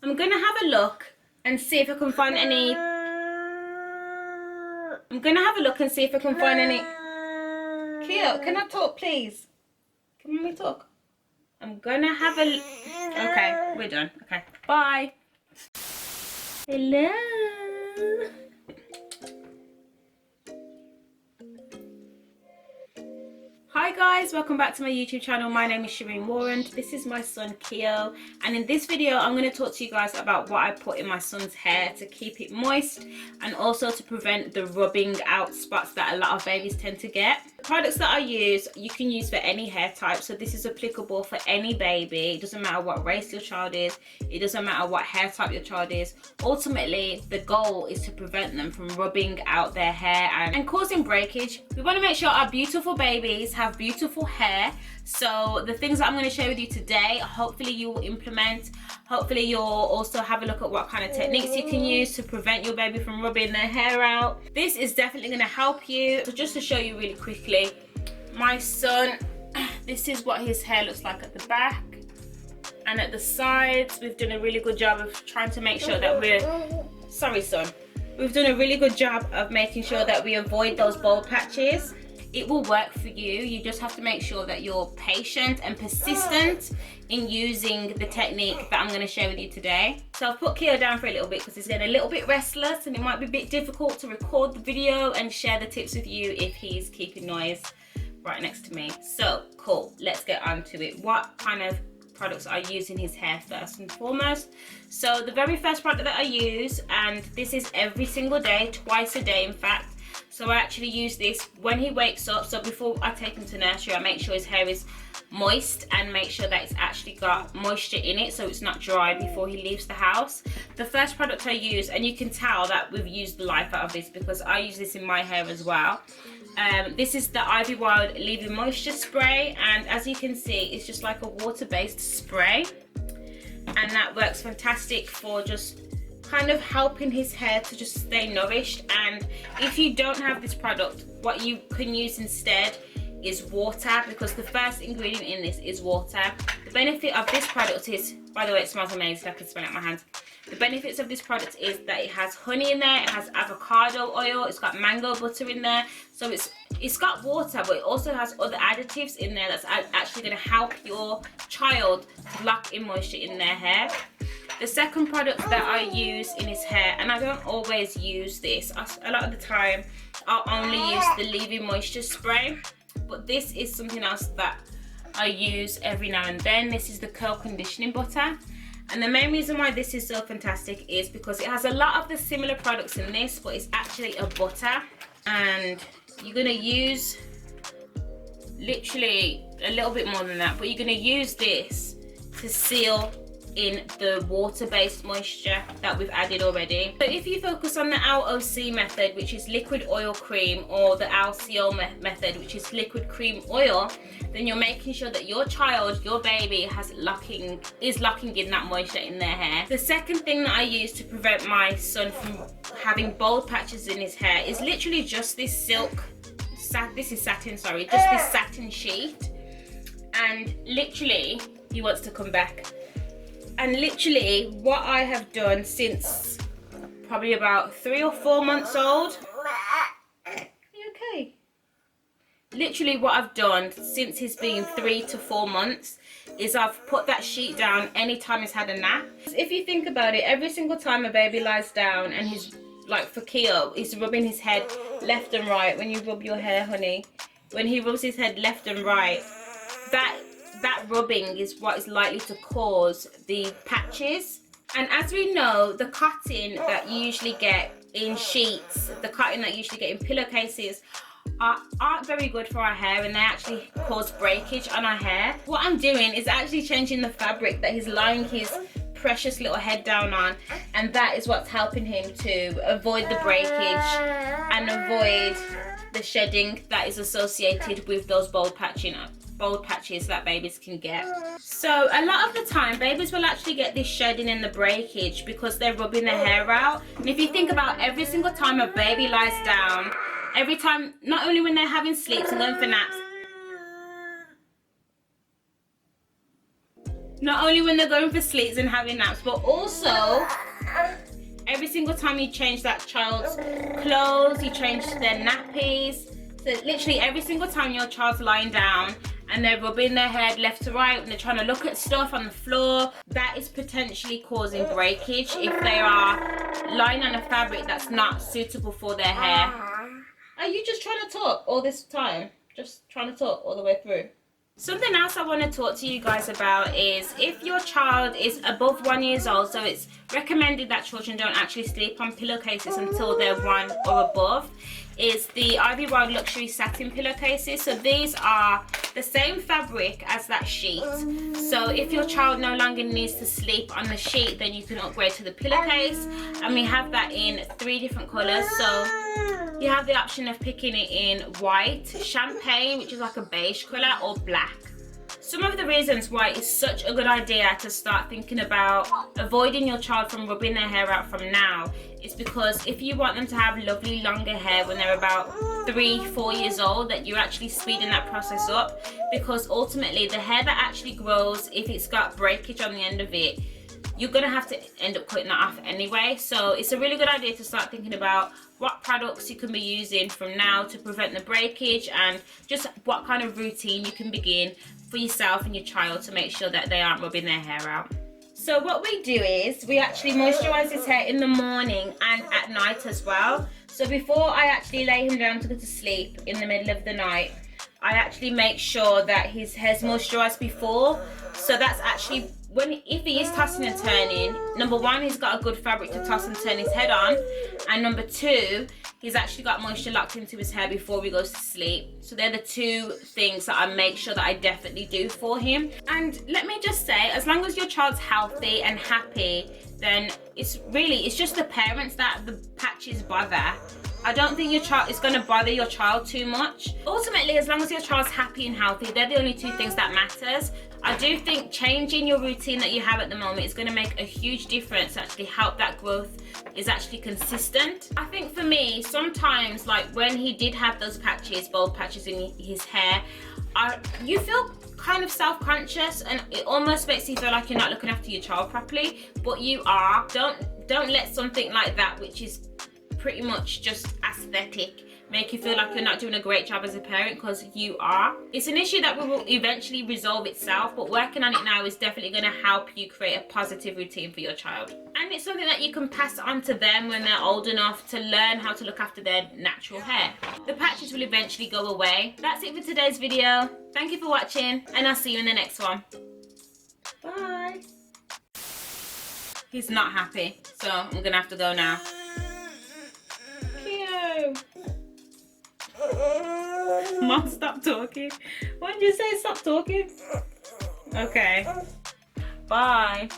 I'm going to have a look and see if I can find any. I'm going to have a look and see if I can find any. Kia, can I talk, please? Can we talk? I'm going to have a. Okay, we're done. Okay, bye. Hello. Hi guys, welcome back to my YouTube channel. My name is Shireen Warren. This is my son Keo, and in this video I'm going to talk to you guys about what I put in my son's hair to keep it moist and also to prevent the rubbing out spots that a lot of babies tend to get. Products that I use, you can use for any hair type, so this is applicable for any baby. It doesn't matter what race your child is, it doesn't matter what hair type your child is. Ultimately, the goal is to prevent them from rubbing out their hair and causing breakage. We want to make sure our beautiful babies have beautiful hair. So the things that I'm going to share with you today, hopefully you will implement. Hopefully you'll also have a look at what kind of techniques you can use to prevent your baby from rubbing their hair out. This is definitely going to help you. So just to show you really quickly, my son, this is what his hair looks like at the back and at the sides. We've done a really good job of trying to make sure that we've done a really good job of making sure that we avoid those bald patches. It will work for you. You just have to make sure that you're patient and persistent in using the technique that I'm going to share with you today. So I've put Keo down for a little bit because he's getting a little bit restless and it might be a bit difficult to record the video and share the tips with you if he's keeping noise right next to me. So cool, let's get on to it. What kind of products I use in his hair first and foremost? So the very first product that I use, and this is every single day, twice a day in fact. So I actually use this when he wakes up. So before I take him to nursery, I make sure his hair is moist and make sure that it's actually got moisture in it so it's not dry before he leaves the house. The first product I use, and you can tell that we've used the life out of this because I use this in my hair as well. This is the Ivy Wild Leave-In Moisture Spray, and as you can see, it's just like a water-based spray, and that works fantastic for just kind of helping his hair to just stay nourished. And if you don't have this product, what you can use instead is water, because the first ingredient in this is water. The benefit of this product is, by the way, it smells amazing, I can smell it in my hands. The benefits of this product is that it has honey in there, it has avocado oil, it's got mango butter in there, so it's got water, but it also has other additives in there that's actually going to help your child lock in moisture in their hair. The second product that I use in his hair, and I don't always use this, a lot of the time I'll only use the Leave-In Moisture Spray, but this is something else that I use every now and then. This is the Curl Conditioning Butter, and the main reason why this is so fantastic is because it has a lot of the similar products in this, but it's actually a butter, and you're going to use literally a little bit more than that, but you're going to use this to seal in the water-based moisture that we've added already. So if you focus on the LOC method, which is liquid oil cream, or the LCO method, which is liquid cream oil, then you're making sure that your child, your baby, is locking in that moisture in their hair. The second thing that I use to prevent my son from having bald patches in his hair is literally just this satin sheet. And literally, he wants to come back. And literally what I have done since probably about 3 or 4 months old. Are you okay? Literally what I've done since he's been 3 to 4 months is I've put that sheet down anytime he's had a nap. If you think about it, every single time a baby lies down and he's, like for Keo, he's rubbing his head left and right. When you rub your hair, honey, when he rubs his head left and right, that rubbing is what is likely to cause the patches. And as we know, the cotton that you usually get in sheets, the cotton that you usually get in pillowcases, aren't very good for our hair, and they actually cause breakage on our hair. What I'm doing is actually changing the fabric that he's lying his precious little head down on, and that is what's helping him to avoid the breakage and avoid the shedding that is associated with those bald patches that babies can get. So a lot of the time babies will actually get this shedding and the breakage because they're rubbing their hair out. And if you think about every single time a baby lies down, every time, not only when they're having sleeps and going for naps, Not only when they're going for sleeps and having naps, but also every single time you change that child's clothes, you change their nappies. So literally every single time your child's lying down and they're rubbing their head left to right when they're trying to look at stuff on the floor, that is potentially causing breakage if they are lying on a fabric that's not suitable for their hair. Are you just trying to talk all this time? Just trying to talk all the way through? Something else I want to talk to you guys about is if your child is above 1 year old, so it's recommended that children don't actually sleep on pillowcases until they're 1 or above, is the Ivy Wild Luxury Satin pillowcases. So these are the same fabric as that sheet. So if your child no longer needs to sleep on the sheet, then you can upgrade to the pillowcase. And we have that in 3 different colors. So you have the option of picking it in white, champagne, which is like a beige color, or black. Some of the reasons why it's such a good idea to start thinking about avoiding your child from rubbing their hair out from now is because if you want them to have lovely longer hair when they're about 3-4 years old, that you're actually speeding that process up, because ultimately the hair that actually grows, if it's got breakage on the end of it, you're gonna have to end up cutting that off anyway. So it's a really good idea to start thinking about what products you can be using from now to prevent the breakage, and just what kind of routine you can begin for yourself and your child to make sure that they aren't rubbing their hair out. So what we do is we actually moisturize his hair in the morning and at night as well. So before I actually lay him down to go to sleep in the middle of the night, I actually make sure that his hair's moisturized before. So that's actually if he is tossing and turning, number 1, he's got a good fabric to toss and turn his head on, and number 2, he's actually got moisture locked into his hair before he goes to sleep. So they're the 2 things that I make sure that I definitely do for him. And let me just say, as long as your child's healthy and happy, then it's just the parents that the patches bother. I don't think your child is going to bother your child too much. Ultimately, as long as your child's happy and healthy, they're the only 2 things that matters. I do think changing your routine that you have at the moment is going to make a huge difference, actually help that growth is actually consistent. I think for me, sometimes like when he did have those patches, bold patches in his hair, you feel kind of self-conscious, and it almost makes you feel like you're not looking after your child properly, but you are. Don't let something like that, which is pretty much just aesthetic, make you feel like you're not doing a great job as a parent, because you are. It's an issue that will eventually resolve itself, but working on it now is definitely going to help you create a positive routine for your child. And it's something that you can pass on to them when they're old enough to learn how to look after their natural hair. The patches will eventually go away. That's it for today's video. Thank you for watching, and I'll see you in the next one. Bye. He's not happy, so I'm going to have to go now. Mom, stop talking. Why did you say stop talking? Okay. Bye.